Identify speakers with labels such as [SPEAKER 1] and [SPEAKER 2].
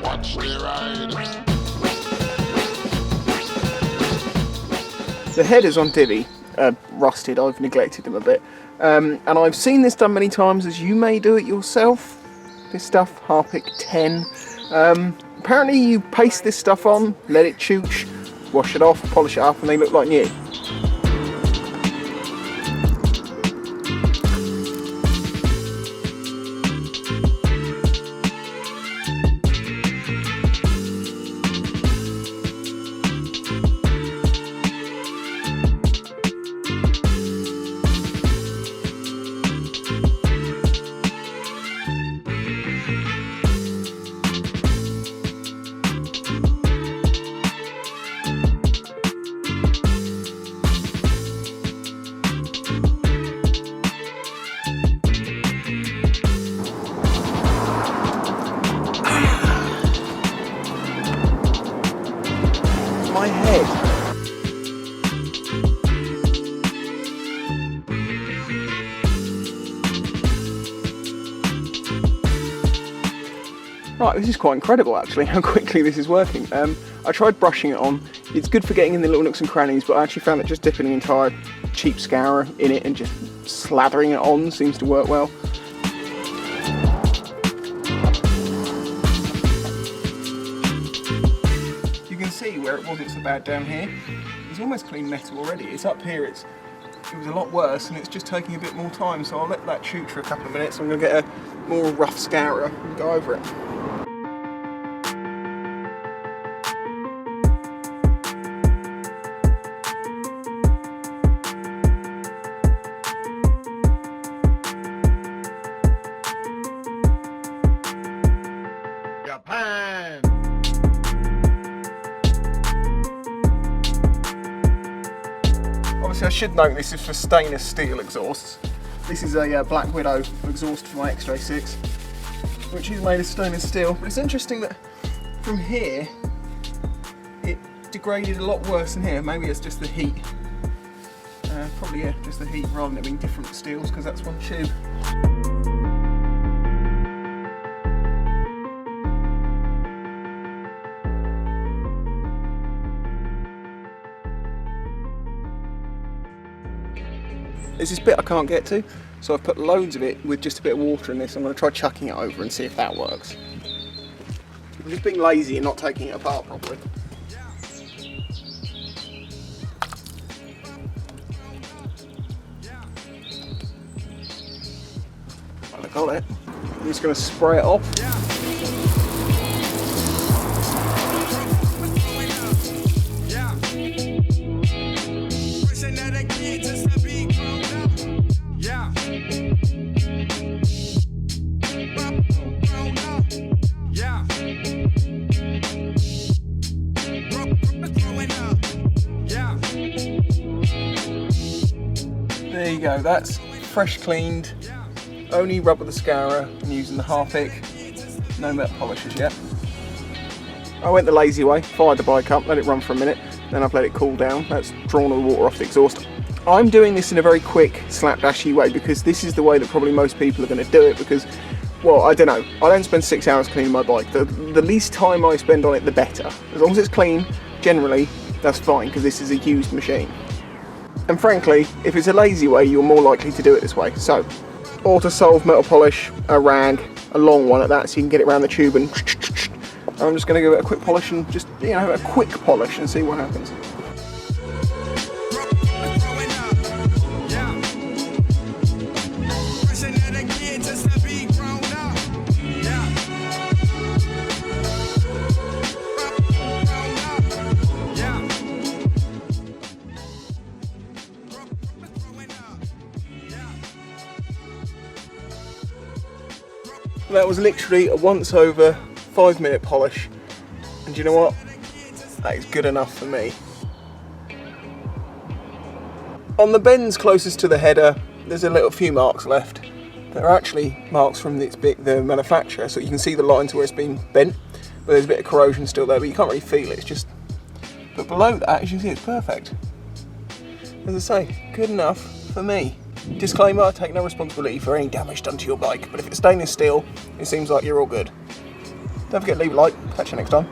[SPEAKER 1] Watch the ride.
[SPEAKER 2] The headers on Divvy are rusted, I've neglected them a bit. And I've seen this done many times, as you may do it yourself. This stuff, Harpic 10. Apparently you paste this stuff on, let it chooch, wash it off, polish it up, and they look like new. My head. Right, this is quite incredible actually, how quickly this is working. I tried brushing it on. It's good for getting in the little nooks and crannies, but I actually found that just dipping the entire cheap scourer in it and just slathering it on seems to work well. You can see where it wasn't so bad down here. It's almost clean metal already. It's up here, it was a lot worse, and it's just taking a bit more time, so I'll let that shoot for a couple of minutes. I'm going to get a more rough scourer and go over it.
[SPEAKER 1] Japan.
[SPEAKER 2] Obviously I should note this is for stainless steel exhausts. This is a Black Widow exhaust for my XJ6, which is made of stainless steel. But it's interesting that from here, it degraded a lot worse than here. Maybe it's just the heat. Probably, yeah, just the heat rather than it being different steels, because that's one tube. There's this bit I can't get to, so I've put loads of it with just a bit of water in this. I'm going to try chucking it over and see if that works. I'm just being lazy and not taking it apart properly. Well, I got it. I'm just going to spray it off. There you go, that's fresh cleaned, only rub with the scourer and using the Harpic, no metal polishes yet. I went the lazy way, fired the bike up, let it run for a minute, then I've let it cool down. That's drawn all the water off the exhaust. I'm doing this in a very quick, slapdashy way because this is the way that probably most people are going to do it because, well, I don't know, I don't spend 6 hours cleaning my bike. The least time I spend on it, the better. As long as it's clean, generally, that's fine because this is a used machine. And frankly, if it's a lazy way, you're more likely to do it this way. So, Autosolve metal polish, a rag, a long one at that, so you can get it around the tube and I'm just going to give it a quick polish and just, you know, a quick polish and see what happens. That was literally a once over 5-minute polish, and do you know what? That is good enough for me. On the bends closest to the header, there's a few marks left. They're actually marks from the manufacturer, so you can see the lines where it's been bent, but there's a bit of corrosion still there, but you can't really feel it. It's just, but below that, as you can see, it's perfect. As I say, good enough for me. Disclaimer, I take no responsibility for any damage done to your bike, but if it's stainless steel, it seems like you're all good. Don't forget to leave a like. Catch you next time.